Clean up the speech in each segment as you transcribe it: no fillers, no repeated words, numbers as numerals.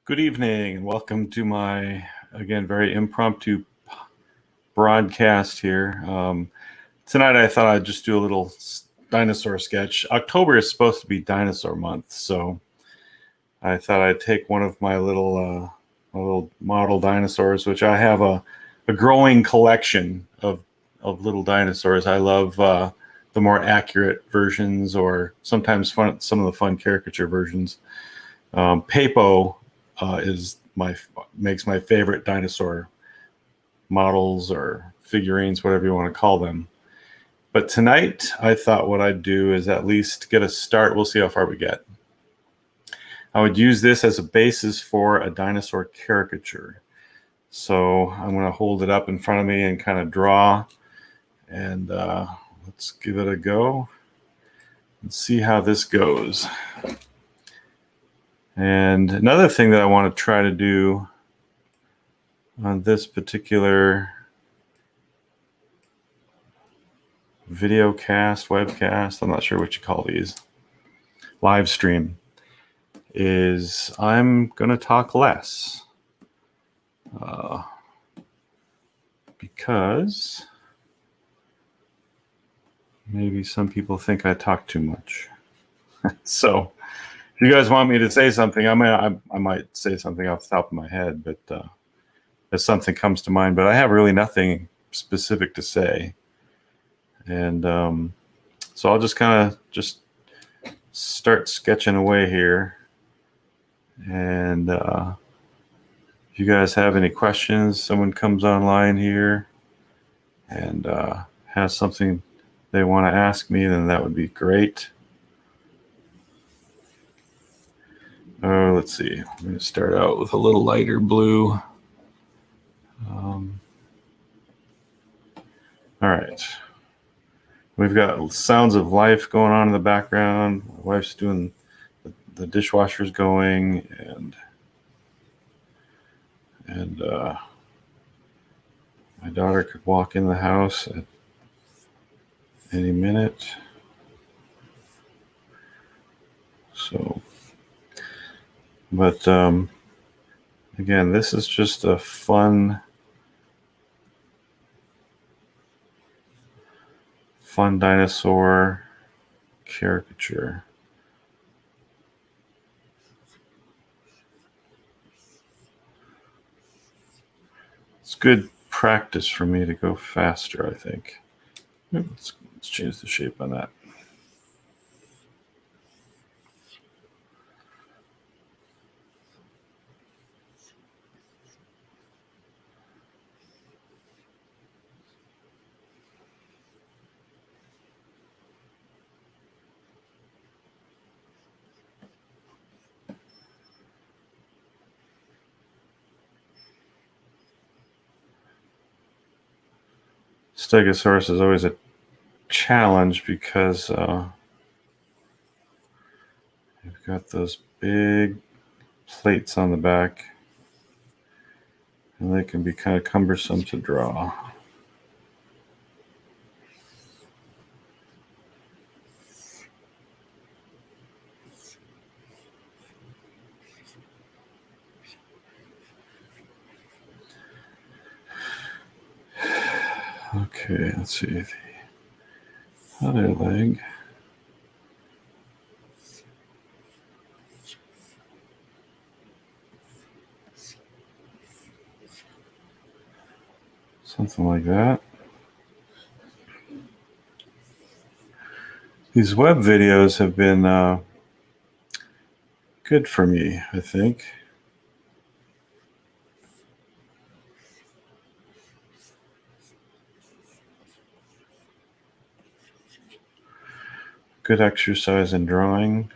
Good evening, and welcome to my, again, very impromptu broadcast here. Tonight I thought I'd just do a little dinosaur sketch. October is supposed to be dinosaur month, so I thought I'd take one of my little model dinosaurs, which I have a growing collection of little dinosaurs. I love the more accurate versions, or sometimes some of the fun caricature versions. Papo makes my favorite dinosaur models or figurines, whatever you want to call them. But tonight, I thought what I'd do is at least get a start. We'll see how far we get. I would use this as a basis for a dinosaur caricature. So I'm going to hold it up in front of me and kind of draw. And let's give it a go and see how this goes. And another thing that I want to try to do on this particular video cast, webcast, I'm not sure what you call these, live stream, is I'm going to talk less. Because maybe some people think I talk too much. So if you guys want me to say something, I might say something off the top of my head, but if something comes to mind, but I have really nothing specific to say. And so I'll just kind of just start sketching away here. And if you guys have any questions, someone comes online here and has something they want to ask me, then that would be great. Let's see. I'm going to start out with a little lighter blue. All right. We've got sounds of life going on in the background. My wife's doing, the dishwasher's going, and my daughter could walk in the house at any minute. So, but again, this is just a fun dinosaur caricature. It's good practice for me to go faster, I think. Let's change the shape on that. Stegosaurus is always a challenge because you've got those big plates on the back, and they can be kind of cumbersome to draw. Okay, let's see the other leg. Something like that. These web videos have been good for me, I think. Good exercise in drawing.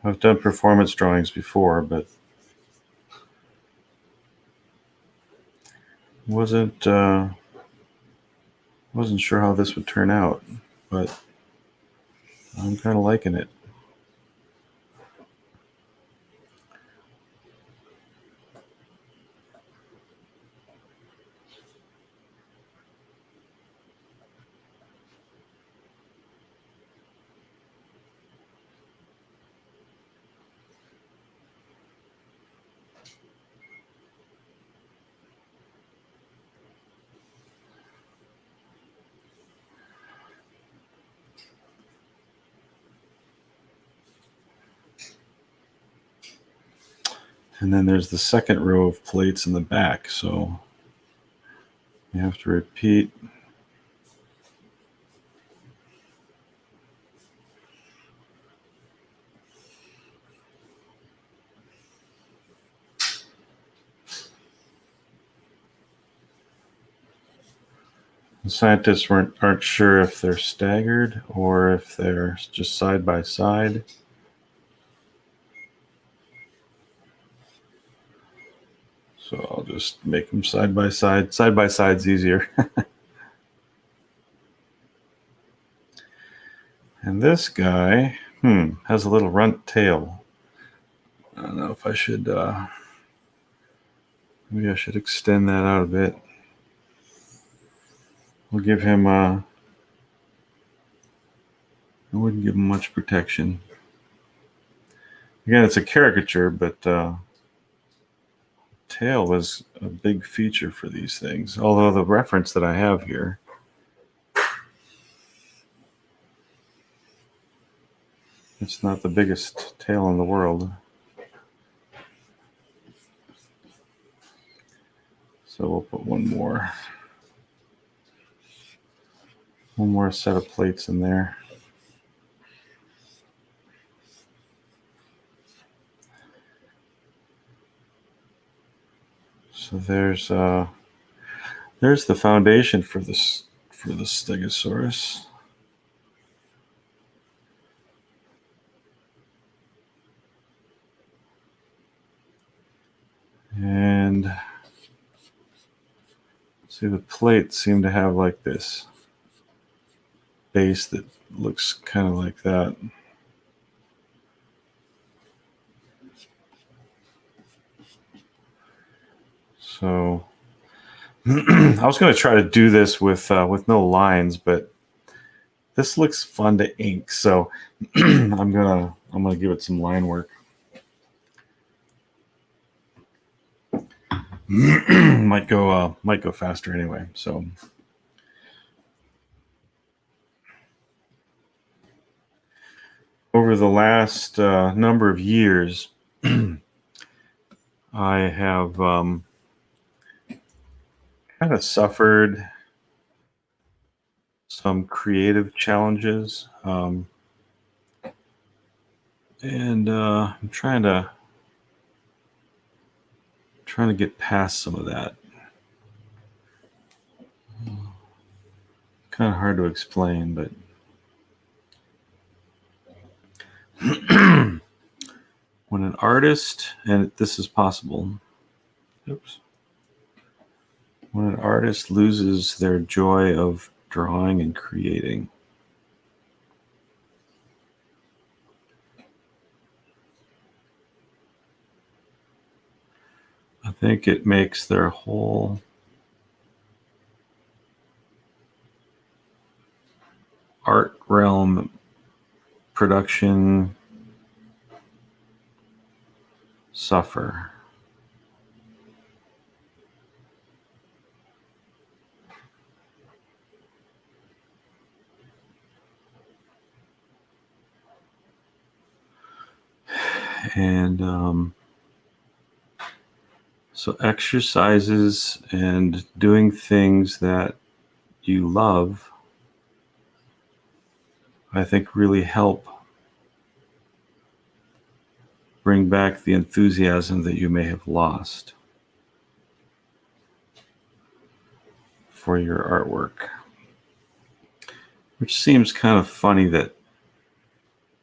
I've done performance drawings before, but wasn't sure how this would turn out, but I'm kind of liking it. And then there's the second row of plates in the back, so you have to repeat. The scientists aren't sure if they're staggered or if they're just side by side. So I'll just make them side by side. Side by side's easier. And this guy, has a little runt tail. I don't know if I should, maybe I should extend that out a bit. We'll give him, I wouldn't give him much protection. Again, it's a caricature, but tail was a big feature for these things. Although the reference that I have here, it's not the biggest tail in the world. So we'll put one more set of plates in there. So there's the foundation for the Stegosaurus. And see, the plates seem to have like this base that looks kind of like that. So I was going to try to do this with no lines, but this looks fun to ink. So I'm gonna give it some line work. might go faster anyway. So over the last number of years, I have kind of suffered some creative challenges, and I'm trying to get past some of that. Kind of hard to explain, but when an artist, and this is possible, when an artist loses their joy of drawing and creating, I think it makes their whole art realm, production, suffer. And so exercises and doing things that you love, I think, really help bring back the enthusiasm that you may have lost for your artwork. Which seems kind of funny that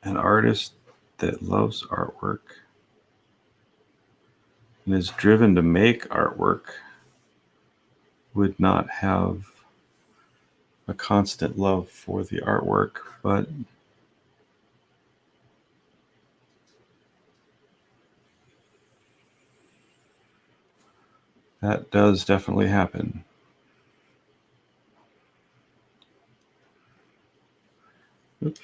an artist that loves artwork and is driven to make artwork would not have a constant love for the artwork, but that does definitely happen. Oops.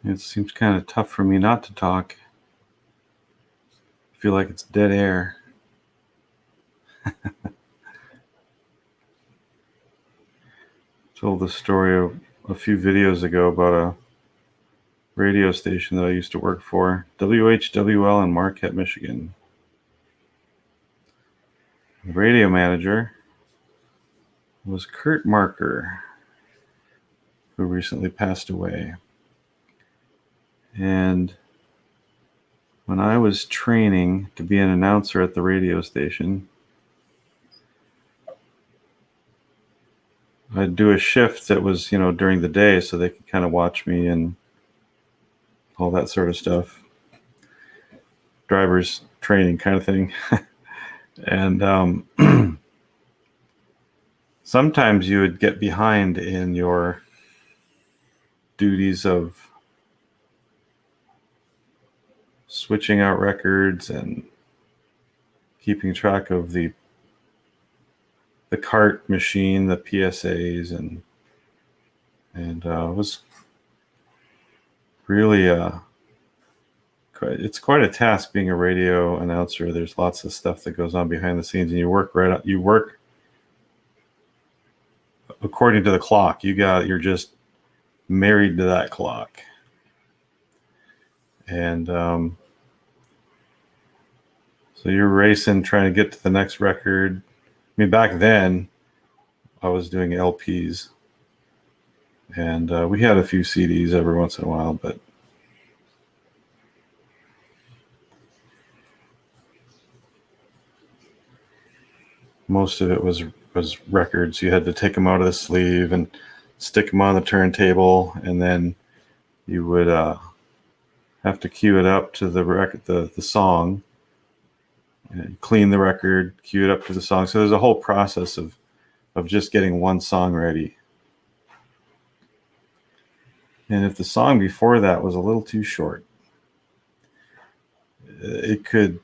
It seems kind of tough for me not to talk. I feel like it's dead air. Told the story a few videos ago about a radio station that I used to work for, WHWL in Marquette, Michigan. The radio manager was Kurt Marker, who recently passed away. And when I was training to be an announcer at the radio station, I'd do a shift that was, during the day so they could kind of watch me and all that sort of stuff. Driver's training kind of thing. And sometimes you would get behind in your duties of switching out records and keeping track of the cart machine, the PSAs, and it was really it's quite a task being a radio announcer. There's lots of stuff that goes on behind the scenes, and you work according to the clock. You're just married to that clock. And so you're racing, trying to get to the next record. I mean, back then I was doing LPs, and we had a few CDs every once in a while, but most of it was records. You had to take them out of the sleeve and stick them on the turntable, and then you would have to cue it up to the record, the song, and clean the record, cue it up to the song. So there's a whole process of just getting one song ready. And if the song before that was a little too short, it could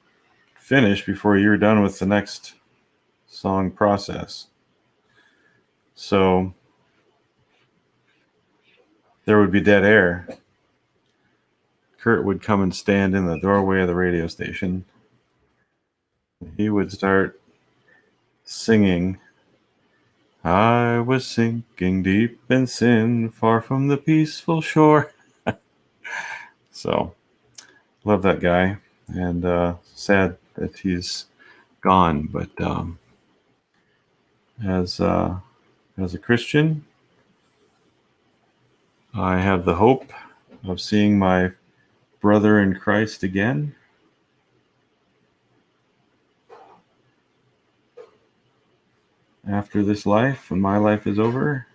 finish before you're done with the next song process. So there would be dead air. Kurt would come and stand in the doorway of the radio station. He would start singing, "I was sinking deep in sin, far from the peaceful shore." So, love that guy, and sad that he's gone. But as a Christian, I have the hope of seeing my brother in Christ again. After this life, when my life is over.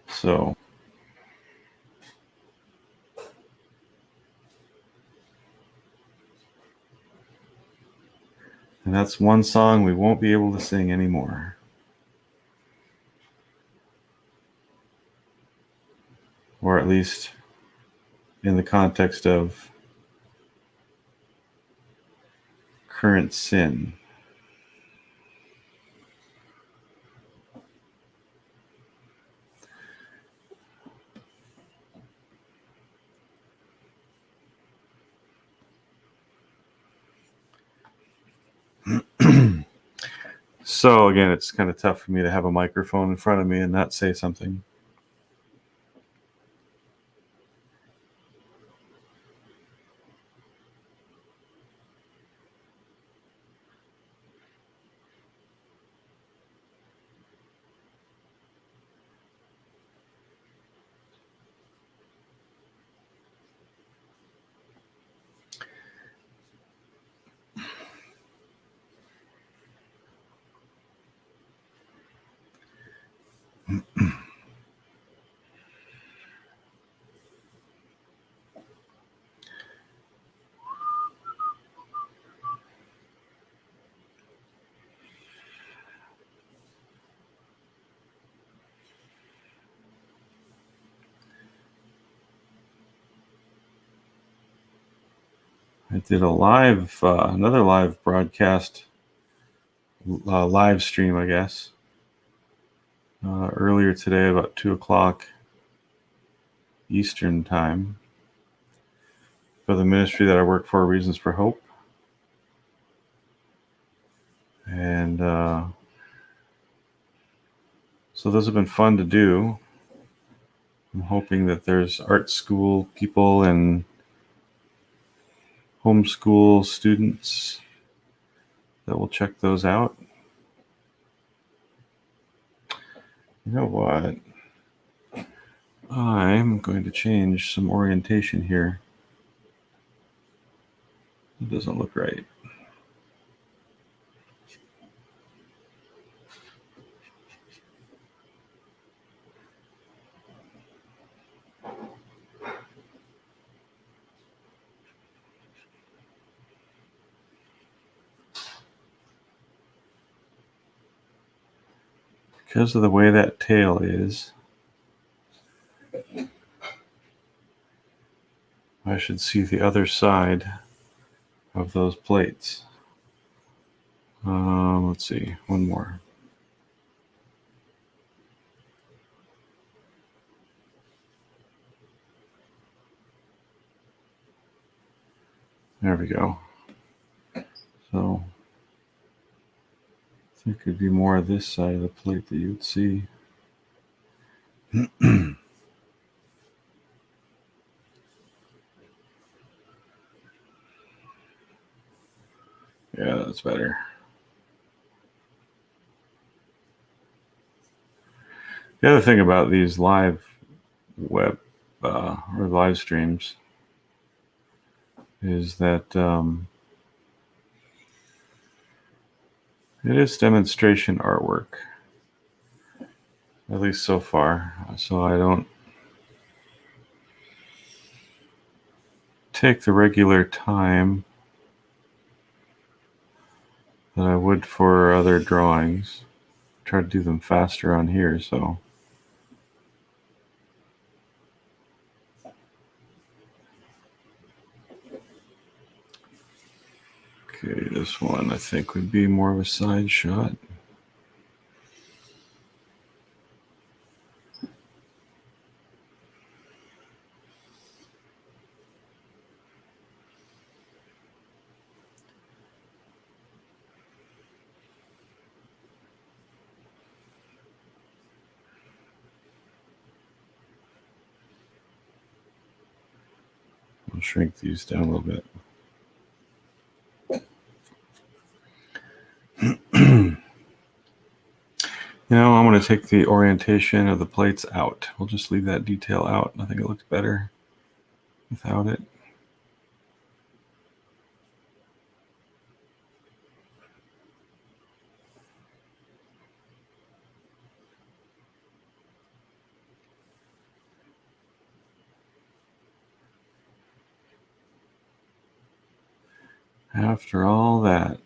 So, and that's one song we won't be able to sing anymore. Or at least in the context of current sin. So again, it's kind of tough for me to have a microphone in front of me and not say something. I did another live broadcast, live stream, I guess, earlier today, about 2 o'clock Eastern time, for the ministry that I work for, Reasons for Hope. And so those have been fun to do. I'm hoping that there's art school people and homeschool students that will check those out. You know what? I'm going to change some orientation here. It doesn't look right. Because of the way that tail is, I should see the other side of those plates. Let's see, one more. There we go. So I think it'd be more of this side of the plate that you'd see. Yeah, that's better. The other thing about these live web or live streams is that it is demonstration artwork, at least so far. So I don't take the regular time that I would for other drawings. Try to do them faster on here, so. Okay, this one I think would be more of a side shot. I'll shrink these down a little bit. You know, I'm going to take the orientation of the plates out. We'll just leave that detail out. I think it looks better without it. After all that.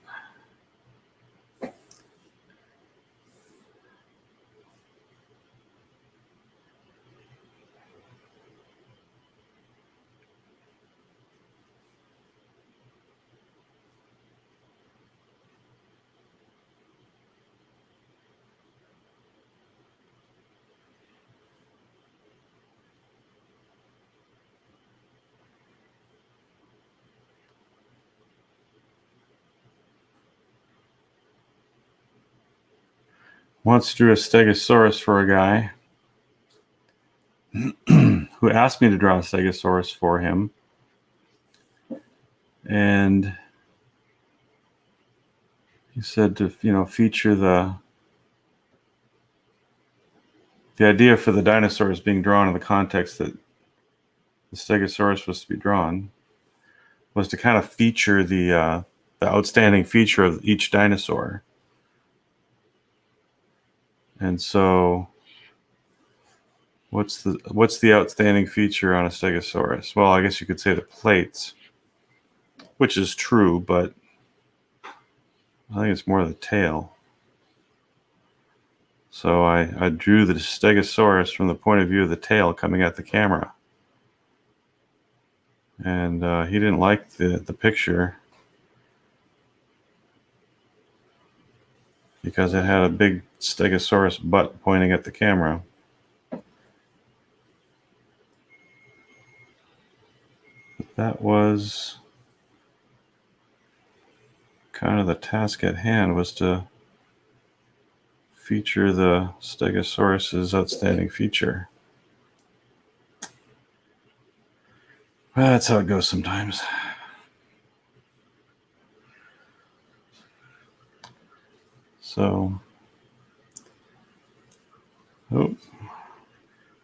Once drew a Stegosaurus for a guy who asked me to draw a Stegosaurus for him. And he said to, feature the idea for the dinosaurs being drawn in the context that the Stegosaurus was to be drawn was to kind of feature the outstanding feature of each dinosaur. And so what's the outstanding feature on a Stegosaurus? Well, I guess you could say the plates, which is true, but I think it's more the tail. So I drew the Stegosaurus from the point of view of the tail coming at the camera. And he didn't like the picture because it had a big Stegosaurus butt pointing at the camera. That was kind of the task at hand, was to feature the Stegosaurus's outstanding feature. Well, that's how it goes sometimes. So, I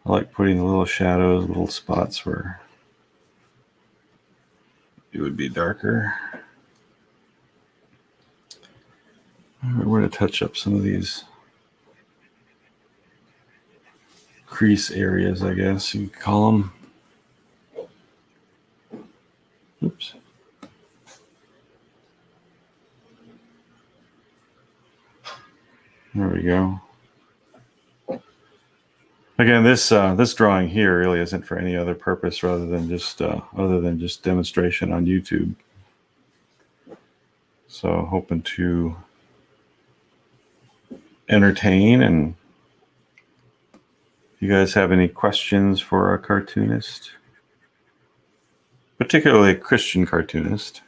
like putting the little shadows, little spots where it would be darker. We're going to touch up some of these crease areas, I guess you could call them. Oops. There we go. Again, this drawing here really isn't for any other purpose other than just demonstration on YouTube. So hoping to entertain, and if you guys have any questions for a cartoonist, particularly a Christian cartoonist,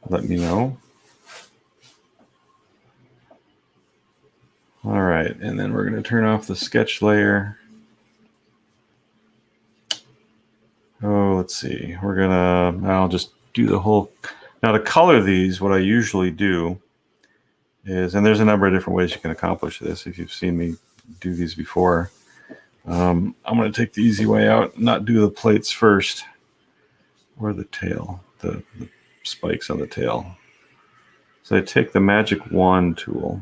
let me know. All right, and then we're going to turn off the sketch layer. Oh, let's see. I'll just do the whole. Now to color these, what I usually do is, and there's a number of different ways you can accomplish this if you've seen me do these before. I'm going to take the easy way out, not do the plates first, or the tail, the spikes on the tail. So I take the magic wand tool.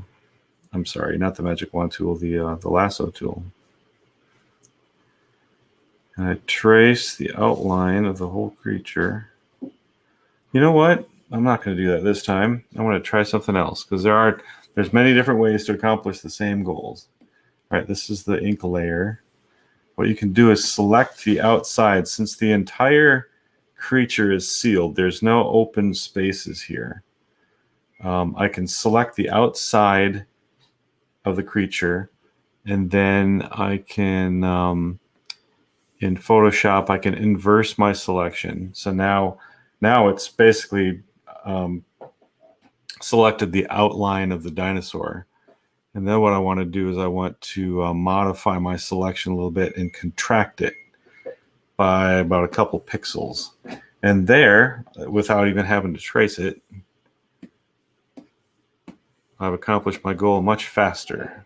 I'm sorry, not the magic wand tool, the lasso tool. And I trace the outline of the whole creature. You know what? I'm not going to do that this time. I want to try something else, because there's many different ways to accomplish the same goals. All right, this is the ink layer. What you can do is select the outside. Since the entire creature is sealed, there's no open spaces here. I can select the outside of the creature, and then I can, in Photoshop, I can inverse my selection. So now it's basically selected the outline of the dinosaur. And then what I want to do is I want to modify my selection a little bit and contract it by about a couple pixels. And there, without even having to trace it, I've accomplished my goal much faster.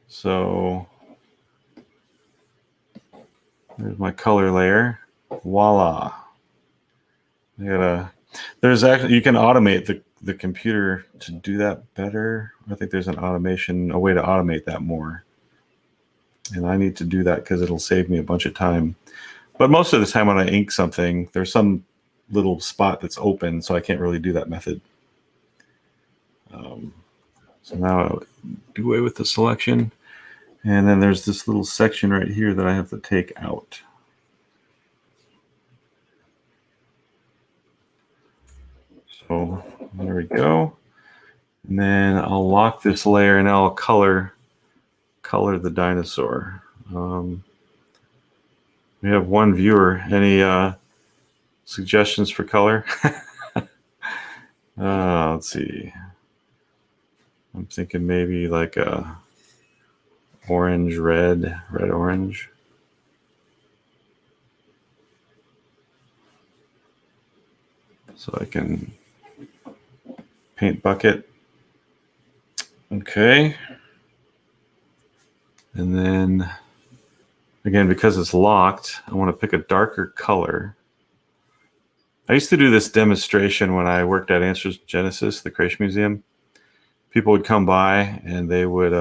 So there's my color layer. Voila. You can automate the computer to do that better. I think there's a way to automate that more. And I need to do that because it'll save me a bunch of time. But most of the time when I ink something, there's some little spot that's open, so I can't really do that method. So now I'll do away with the selection. And then there's this little section right here that I have to take out. So there we go. And then I'll lock this layer, and I'll color the dinosaur. We have one viewer. Any suggestions for color? Let's see. I'm thinking maybe like a orange, red, orange. So I can paint bucket. Okay. And then again, because it's locked, I want to pick a darker color. I used to do this demonstration when I worked at Answers Genesis, the Creation Museum. People would come by and they would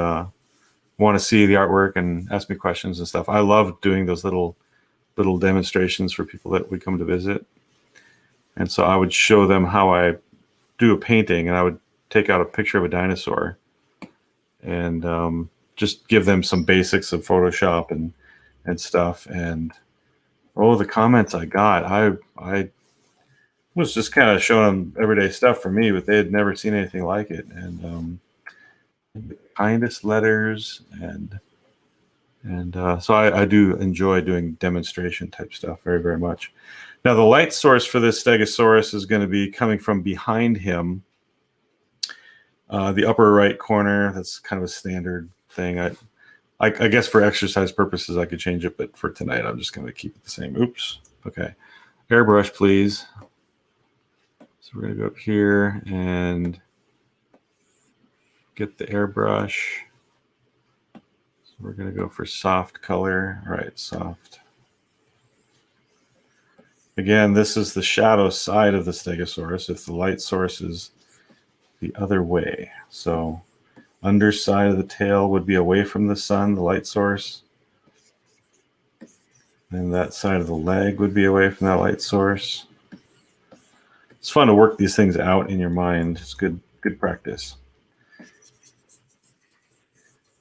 want to see the artwork and ask me questions and stuff. I loved doing those little demonstrations for people that would come to visit. And so I would show them how I do a painting, and I would take out a picture of a dinosaur and just give them some basics of Photoshop and stuff. And the comments I got, was just kind of showing them everyday stuff for me, but they had never seen anything like it. And the kindest letters, and so I do enjoy doing demonstration type stuff very, very much. Now, the light source for this Stegosaurus is going to be coming from behind him, the upper right corner. That's kind of a standard thing. I guess for exercise purposes, I could change it, but for tonight, I'm just going to keep it the same. Oops. Okay. Airbrush, please. So we're going to go up here and get the airbrush. So we're going to go for soft color. All right, soft. Again, this is the shadow side of the Stegosaurus if the light source is the other way. So underside of the tail would be away from the sun, the light source. And that side of the leg would be away from that light source. It's fun to work these things out in your mind. It's good practice.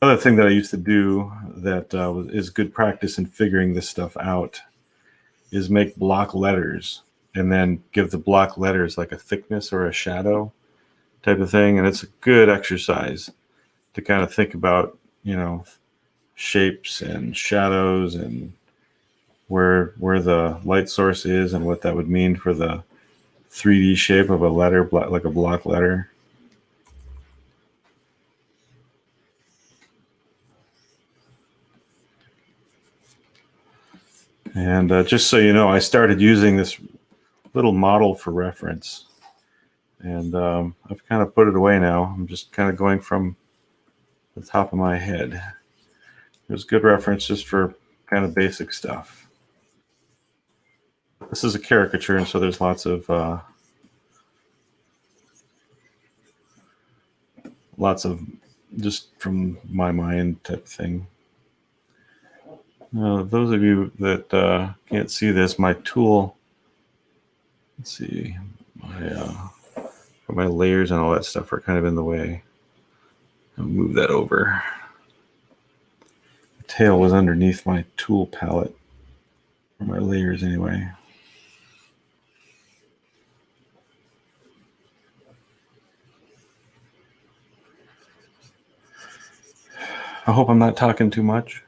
Another thing that I used to do that is good practice in figuring this stuff out is make block letters and then give the block letters like a thickness or a shadow type of thing. And it's a good exercise to kind of think about, you know, shapes and shadows and where the light source is and what that would mean for the 3D shape of a letter, like a block letter. And just so you know, I started using this little model for reference. And I've kind of put it away now. I'm just kind of going from the top of my head. It was good reference just for kind of basic stuff. This is a caricature, and so there's lots of just from my mind type thing. Now, those of you that can't see this, my tool, let's see, my layers and all that stuff are kind of in the way. I'll move that over. The tail was underneath my tool palette, or my layers anyway. I hope I'm not talking too much.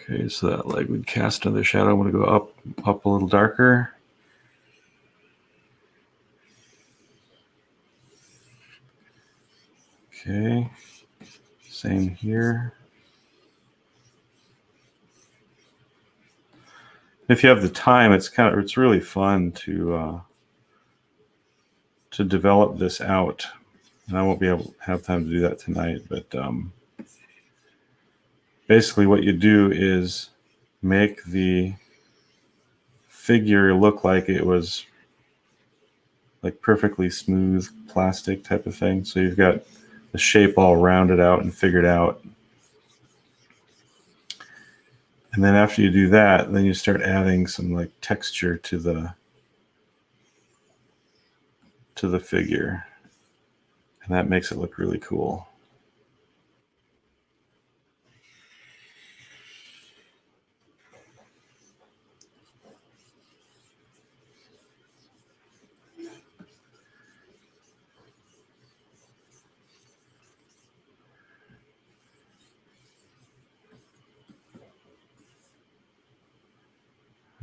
Okay, so that leg would cast another shadow. I'm going to go up a little darker. Okay, same here. If you have the time, it's really fun to develop this out. And I won't be able to have time to do that tonight, but basically what you do is make the figure look like it was like perfectly smooth plastic type of thing. So you've got the shape all rounded out and figured out. And then after you do that, then you start adding some like texture to the figure. And that makes it look really cool.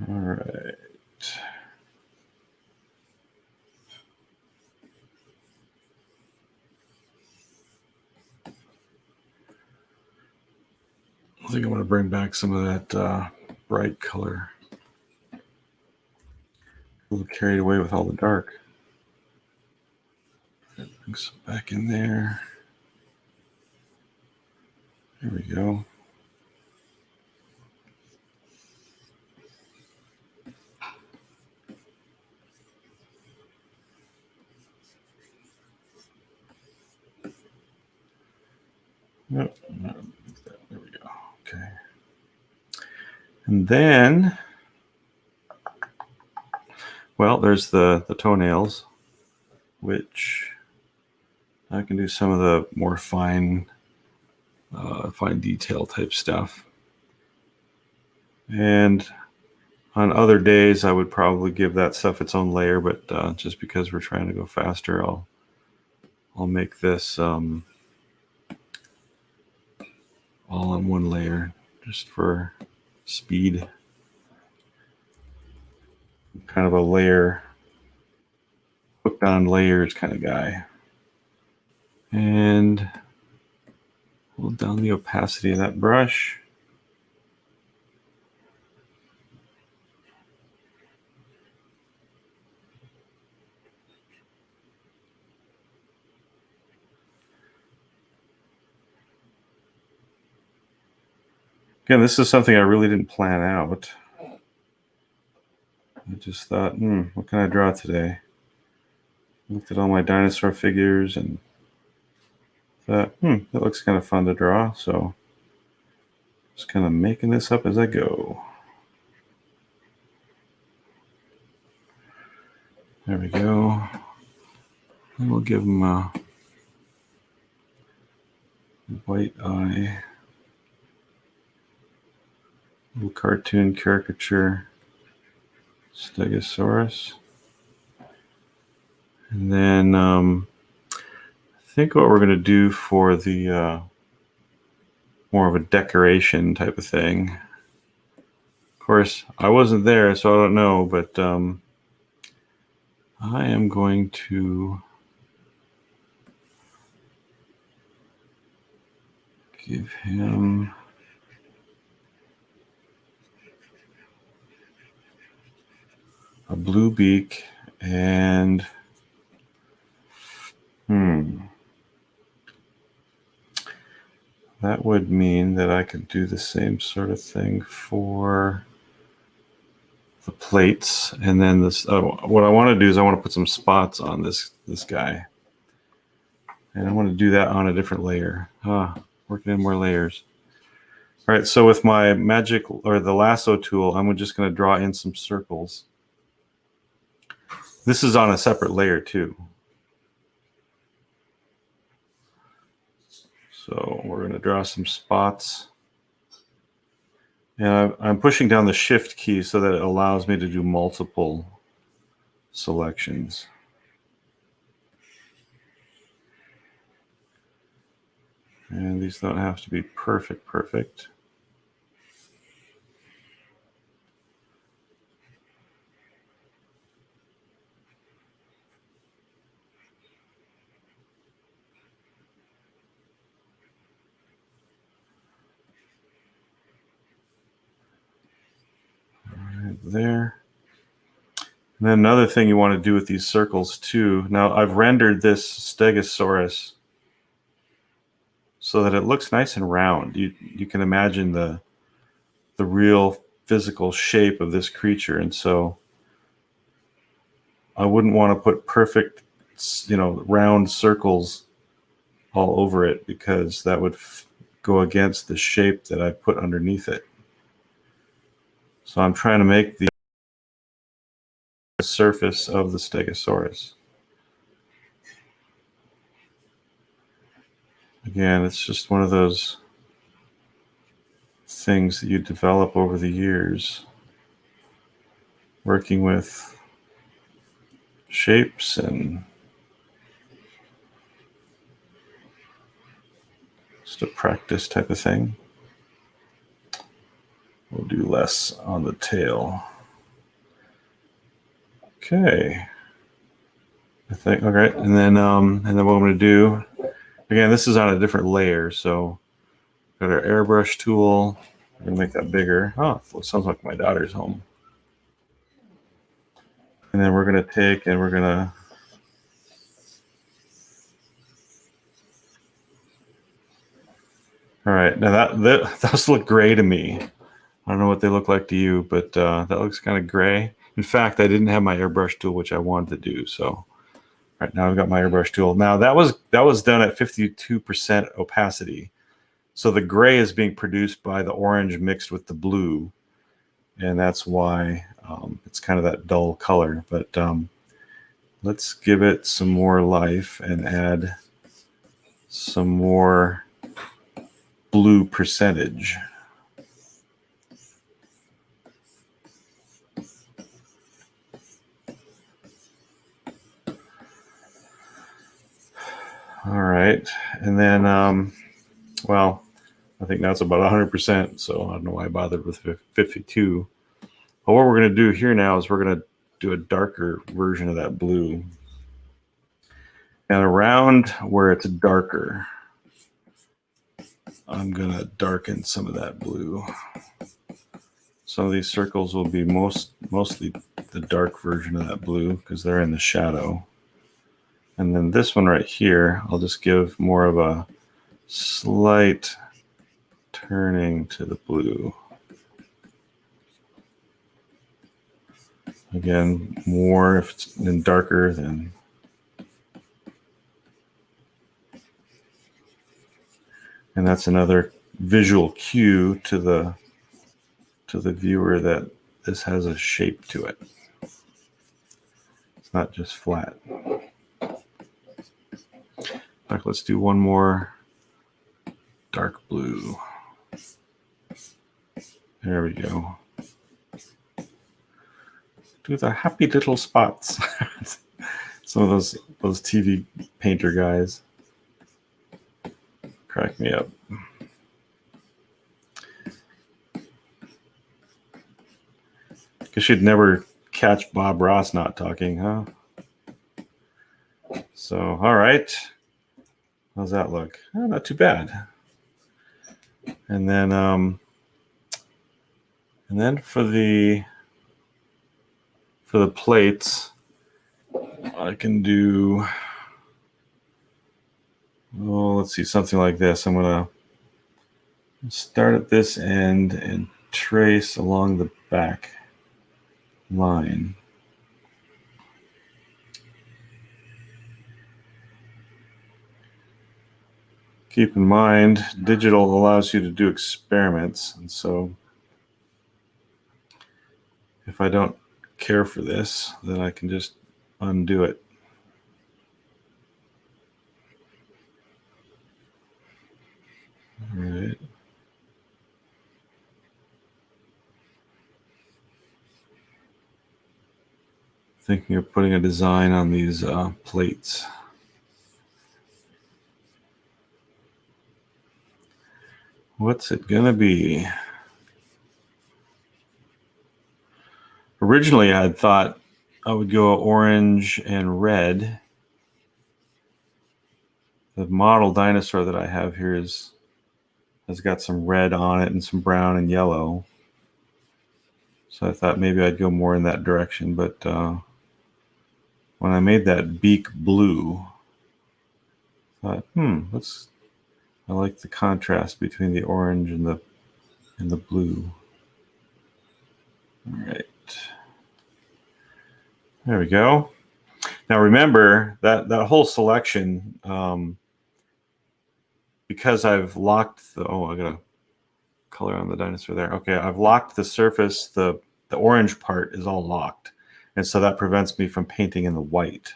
All right. I think I want to bring back some of that bright color. A little carried away with all the dark. Bring some back in there. There we go. Nope, there we go. Okay. And then there's the toenails, which I can do some of the more fine detail type stuff. And on other days, I would probably give that stuff its own layer, but just because we're trying to go faster, I'll make this all on one layer just for speed. Kind of a layer, hooked on layers kind of guy. And hold down the opacity of that brush. Again, this is something I really didn't plan out. I just thought, what can I draw today? Looked at all my dinosaur figures and thought, that looks kind of fun to draw. So just kind of making this up as I go. There we go. And we'll give him a white eye. Little cartoon caricature Stegosaurus. And then I think what we're going to do for the more of a decoration type of thing. Of course, I wasn't there, so I don't know, but I am going to give him a blue beak and that would mean that I could do the same sort of thing for the plates. And then this, what I want to do is I want to put some spots on this guy. And I want to do that on a different layer. Working in more layers. All right, so with my magic or the lasso tool, I'm just going to draw in some circles. This is on a separate layer too. So we're going to draw some spots. And I'm pushing down the shift key so that it allows me to do multiple selections. And these don't have to be perfect. There. And then another thing you want to do with these circles too. Now I've rendered this Stegosaurus so that it looks nice and round. You can imagine the real physical shape of this creature, and so I wouldn't want to put perfect, round circles all over it because that would go against the shape that I put underneath it. So I'm trying to make the surface of the Stegosaurus. Again, it's just one of those things that you develop over the years, working with shapes and just a practice type of thing. We'll do less on the tail. Okay. I think, all right. And then what I'm going to do, again, this is on a different layer. So got our airbrush tool. I'm going to make that bigger. Oh, it sounds like my daughter's home. And then we're going to take and we're going to all right. Now those look gray to me. I don't know what they look like to you, but that looks kind of gray. In fact, I didn't have my airbrush tool, which I wanted to do. So right now I've got my airbrush tool. Now that was done at 52% opacity. So the gray is being produced by the orange mixed with the blue. and that's why it's kind of that dull color. But let's give it some more life and add some more blue percentage. All right, and then, well, I think that's about 100%, so I don't know why I bothered with 52. But what we're going to do here now is we're going to do a darker version of that blue. And around where it's darker, I'm going to darken some of that blue. Some of these circles will be mostly the dark version of that blue because they're in the shadow. And then this one right here, I'll just give more of a slight turning to the blue. Again, more if it's in darker than. And that's another visual cue to the viewer that this has a shape to it. It's not just flat. In fact, let's do one more dark blue. There we go. Do the happy little spots. Some of those TV painter guys crack me up. Guess you'd never catch Bob Ross not talking, huh? So, all right. How's that look? Oh, not too bad. And then for the plates, I can do, oh, let's see, something like this. I'm gonna start at this end and trace along the back line. Keep in mind, digital allows you to do experiments, and so if I don't care for this, then I can just undo it. All right. Thinking of putting a design on these plates. What's it gonna be? Originally, I had thought I would go orange and red. The model dinosaur that I have here has got some red on it and some brown and yellow. So I thought maybe I'd go more in that direction, but when I made that beak blue, I thought, I like the contrast between the orange and the blue. All right. There we go. Now remember that whole selection, because I've locked the, I got a color on the dinosaur there. Okay, I've locked the surface, the orange part is all locked. And so that prevents me from painting in the white,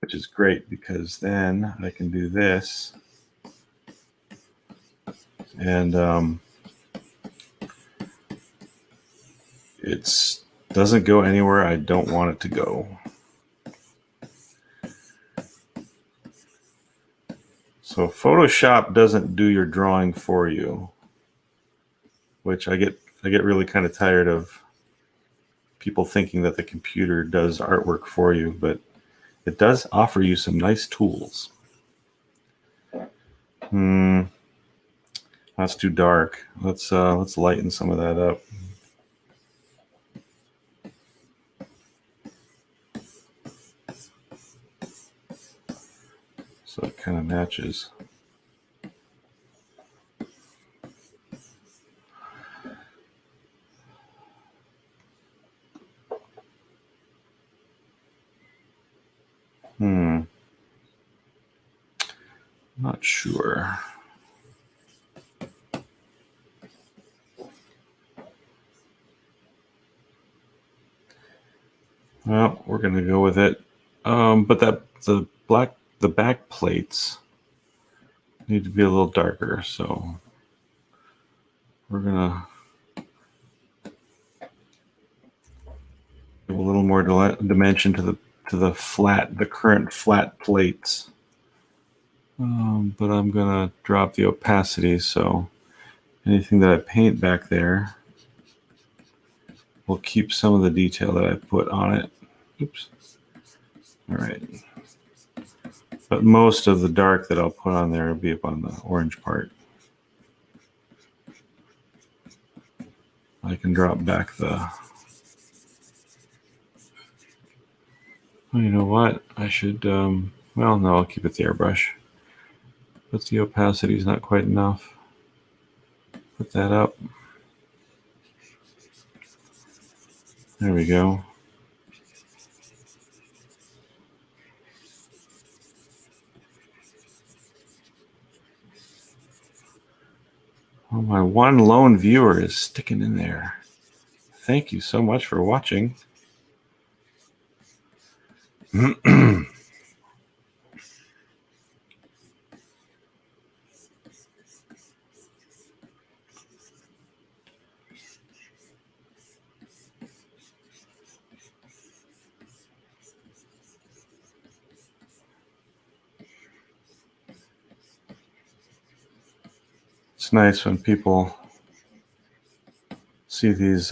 which is great because then I can do this. And it doesn't go anywhere I don't want it to go. So Photoshop doesn't do your drawing for you, which I get really kind of tired of people thinking that the computer does artwork for you, but it does offer you some nice tools. That's too dark. Let's lighten some of that up. So it kind of matches. Not sure. we're going to go with it. But the back plates need to be a little darker, so we're going to give a little more dimension to the current flat plates. But I'm going to drop the opacity, so anything that I paint back there will keep some of the detail that I put on it. Oops. All right. But most of the dark that I'll put on there will be up on the orange part. I can drop back the... Oh, you know what? I should... well, no, I'll keep it the airbrush. But the opacity is not quite enough. Put that up. There we go. Oh, my one lone viewer is sticking in there. Thank you so much for watching. It's nice when people see these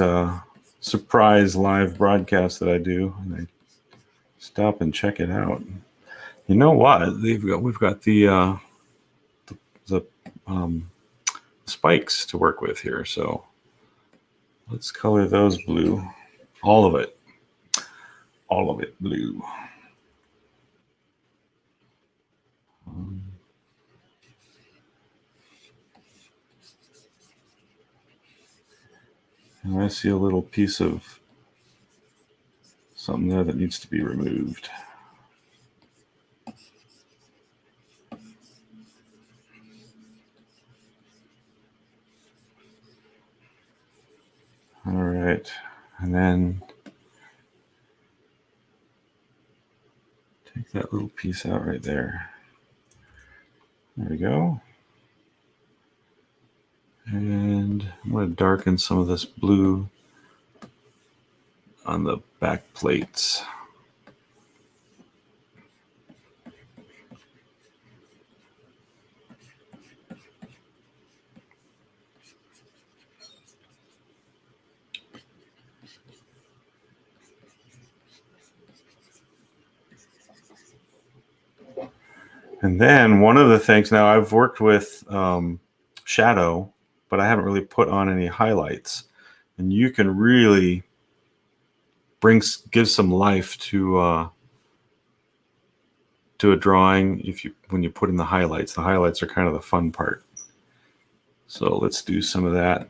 surprise live broadcasts that I do, and they stop and check it out. You know what? We've got the spikes to work with here, so let's color those blue. All of it blue. And I see a little piece of something there that needs to be removed. All right, and then take that little piece out right there. There we go. And I'm going to darken some of this blue on the back plates. And then one of the things, now I've worked with shadow, but I haven't really put on any highlights. And you can really give some life to a drawing when you put in the highlights. The highlights are kind of the fun part. So let's do some of that.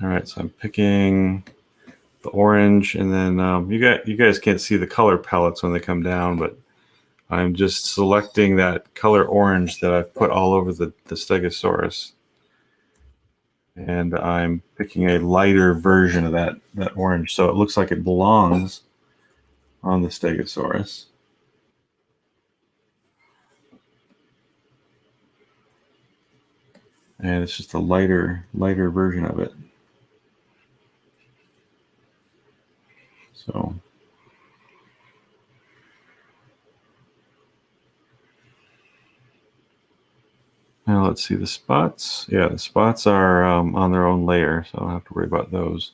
All right, so I'm picking the orange, and then you guys can't see the color palettes when they come down, but I'm just selecting that color orange that I've put all over the Stegosaurus. And I'm picking a lighter version of that orange, so it looks like it belongs on the Stegosaurus. And it's just a lighter version of it. So now let's see the spots. Yeah, the spots are on their own layer, so I don't have to worry about those.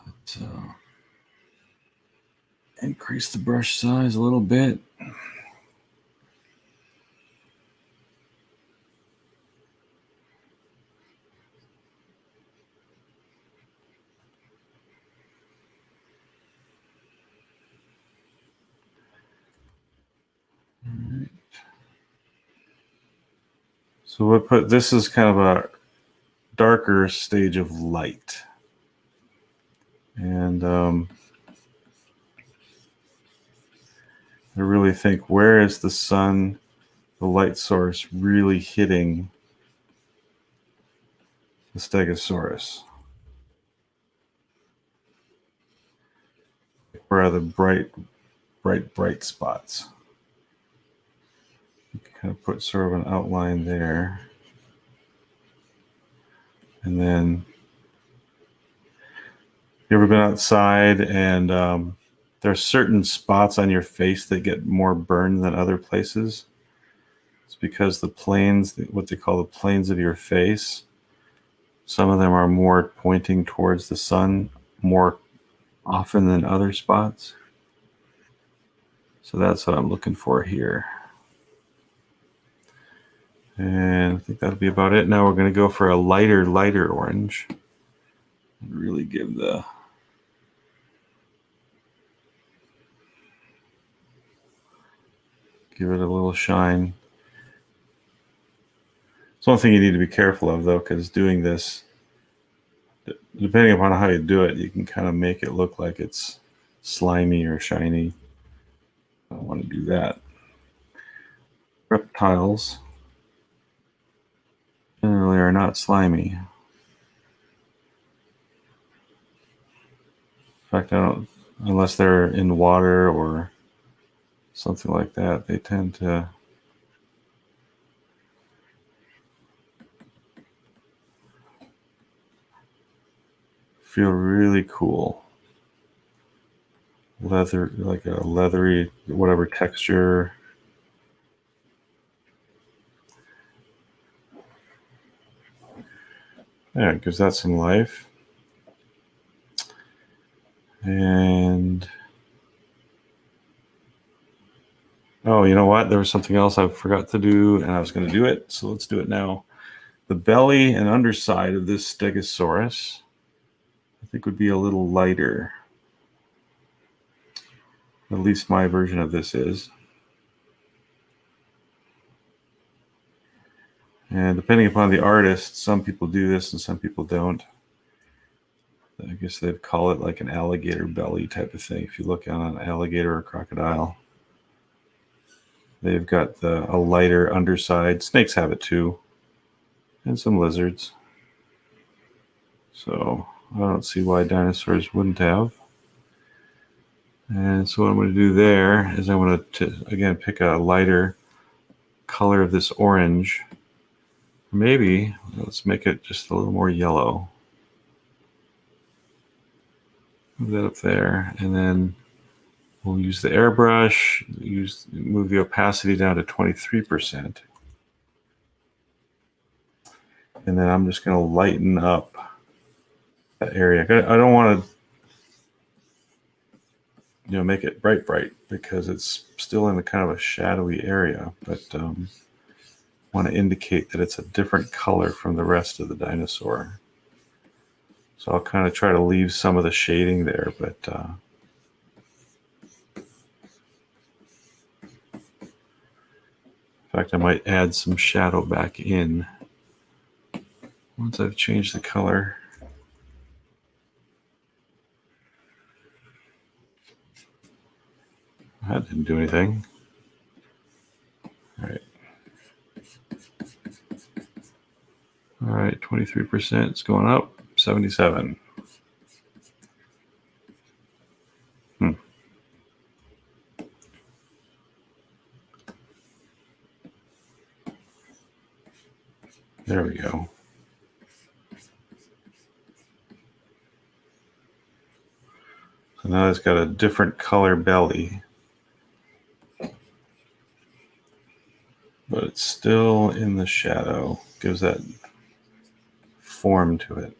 Let's increase the brush size a little bit. So we'll put, this is kind of a darker stage of light. And I really think, where is the sun, the light source, really hitting the Stegosaurus. Where are the bright spots? You can kind of put sort of an outline there. And then, you ever been outside and there are certain spots on your face that get more burned than other places? It's because the planes, what they call the planes of your face, some of them are more pointing towards the sun more often than other spots. So that's what I'm looking for here. And I think that'll be about it. Now we're going to go for a lighter orange. Really give it a little shine. It's one thing you need to be careful of, though, because doing this, depending upon how you do it, you can kind of make it look like it's slimy or shiny. I don't want to do that. Reptiles generally are not slimy. In fact, I don't, unless they're in water or something like that, they tend to feel really cool. Leather, like a leathery, whatever texture. Yeah, it gives that some life. And oh, you know what? There was something else I forgot to do, and I was going to do it, so let's do it now. The belly and underside of this Stegosaurus, I think, would be a little lighter. At least my version of this is. And depending upon the artist, some people do this and some people don't. I guess they'd call it like an alligator belly type of thing. If you look on an alligator or crocodile, they've got a lighter underside. Snakes have it too, and some lizards. So I don't see why dinosaurs wouldn't have. And so what I'm going to do there is I want to, again, pick a lighter color of this orange. Maybe let's make it just a little more yellow. Move that up there, and then we'll use the airbrush, move the opacity down to 23%. And then I'm just going to lighten up that area. I don't want to make it bright because it's still in a kind of a shadowy area, but want to indicate that it's a different color from the rest of the dinosaur. So I'll kind of try to leave some of the shading there, but in fact, I might add some shadow back in once I've changed the color. That didn't do anything. All right. All right, 23%. It's going up. 77. There we go. So now it's got a different color belly, but it's still in the shadow. Gives that form to it.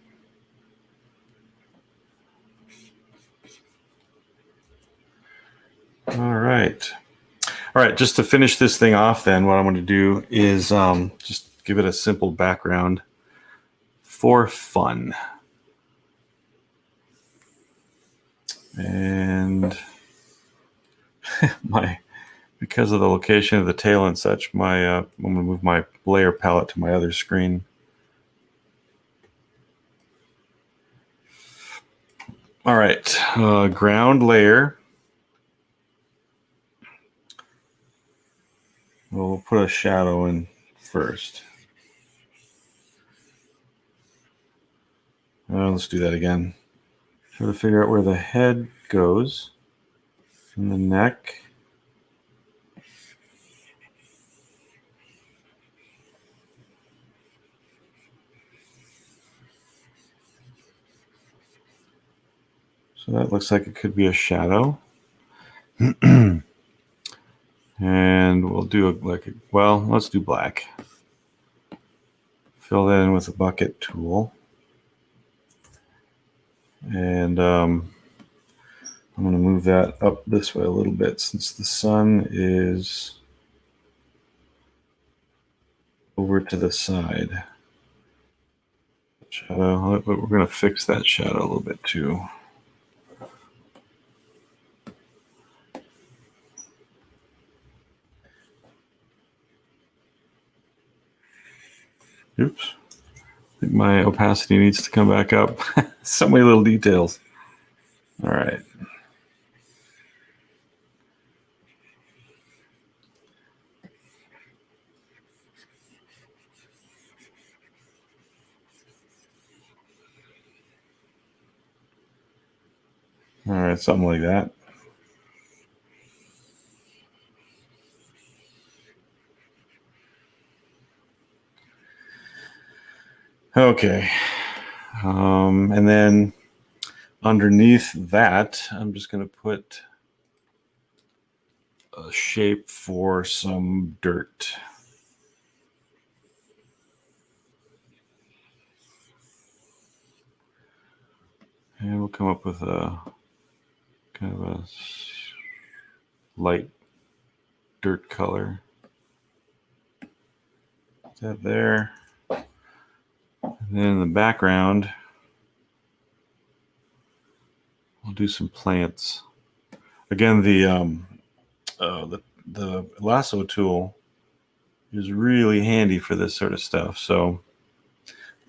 All right. All right, just to finish this thing off then, what I'm going to do is just give it a simple background for fun. And because of the location of the tail and such, I'm going to move my layer palette to my other screen. All right, ground layer. We'll put a shadow in first. Let's do that again. Try to figure out where the head goes and the neck. So that looks like it could be a shadow. And we'll do let's do black. Fill that in with a bucket tool. And I'm going to move that up this way a little bit since the sun is over to the side. Shadow, but we're going to fix that shadow a little bit too. Oops. I think my opacity needs to come back up. So many little details. All right. All right, something like that. Okay. And then underneath that, I'm just going to put a shape for some dirt. And we'll come up with a kind of a light dirt color. Put that there. And then in the background, we'll do some plants. Again, the lasso tool is really handy for this sort of stuff. So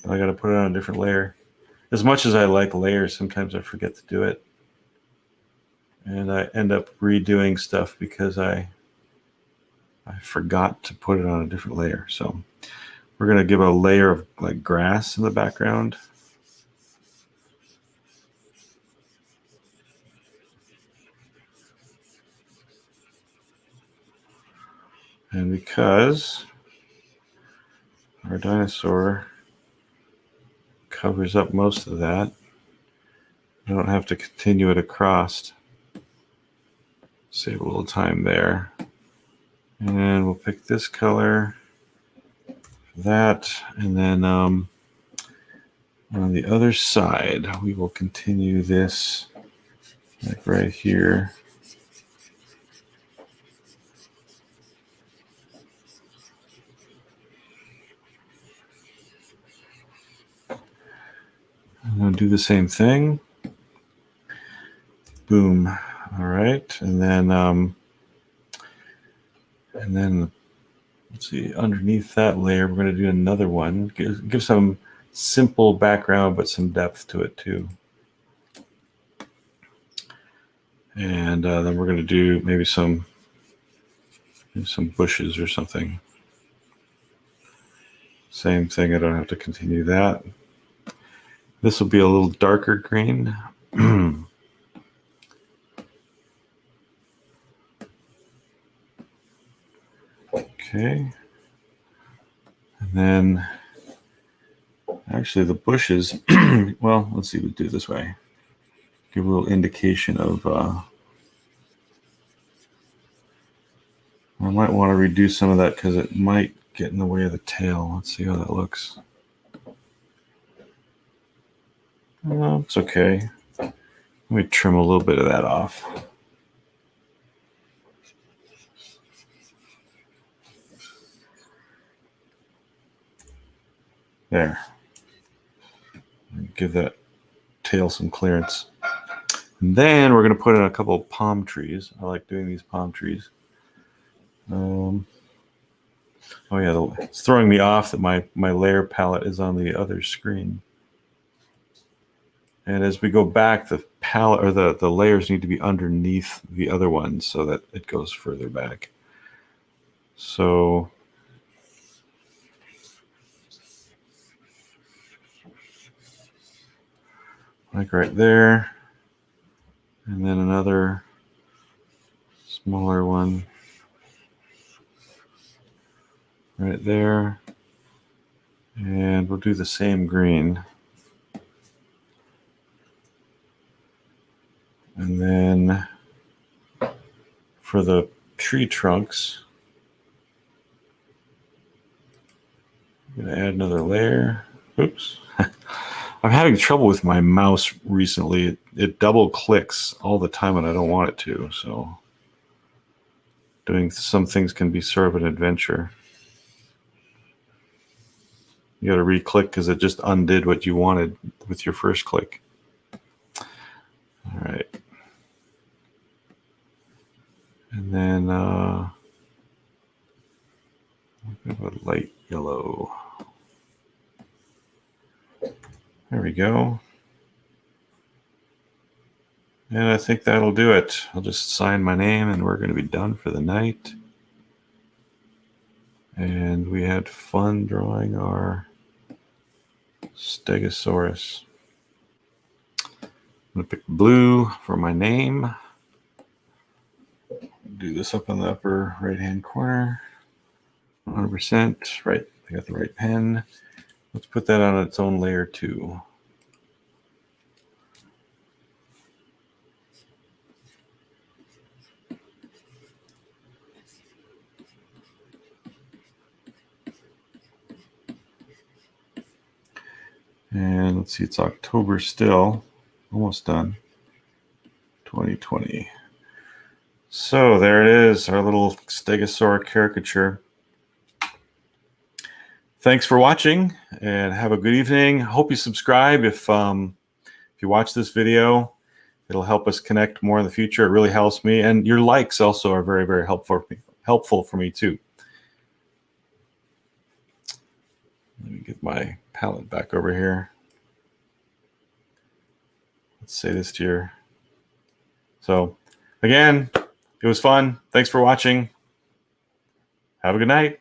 I got to put it on a different layer. As much as I like layers, sometimes I forget to do it. And I end up redoing stuff because I forgot to put it on a different layer. So we're going to give a layer of like grass in the background. And because our dinosaur covers up most of that, I don't have to continue it across. Save a little time there. And we'll pick this color for that. And then on the other side, we will continue this like right here. I'm going to do the same thing. Boom. All right. And then let's see, underneath that layer, we're going to do another one. Give some simple background, but some depth to it too. And then we're going to do maybe some bushes or something. Same thing. I don't have to continue that. This will be a little darker green. Okay. And then actually the bushes, well, let's see, we'll do it this way. Give a little indication of, I might want to reduce some of that because it might get in the way of the tail. Let's see how that looks. It's okay. Let me trim a little bit of that off. There. Give that tail some clearance. And then we're going to put in a couple of palm trees. I like doing these palm trees. Oh yeah, it's throwing me off that my layer palette is on the other screen. And as we go back, the palette or the layers need to be underneath the other ones so that it goes further back. So like right there. And then another smaller one right there. And we'll do the same green. And then for the tree trunks, I'm going to add another layer. Oops. I'm having trouble with my mouse recently. It double clicks all the time and I don't want it to. So doing some things can be sort of an adventure. You got to re-click because it just undid what you wanted with your first click. All right. And then a light yellow. There we go. And I think that'll do it. I'll just sign my name and we're going to be done for the night. And we had fun drawing our Stegosaurus. I'm going to pick blue for my name. Do this up in the upper right-hand corner. 100%. Right, I got the right pen. Let's put that on its own layer too. And let's see, it's October still. Almost done. 2020. So there it is, our little Stegosaur caricature. Thanks for watching and have a good evening. Hope you subscribe if you watch this video. It'll help us connect more in the future. It really helps me. And your likes also are very, very helpful for me too. Let me get my palette back over here. Let's say this to your. So again, it was fun. Thanks for watching. Have a good night.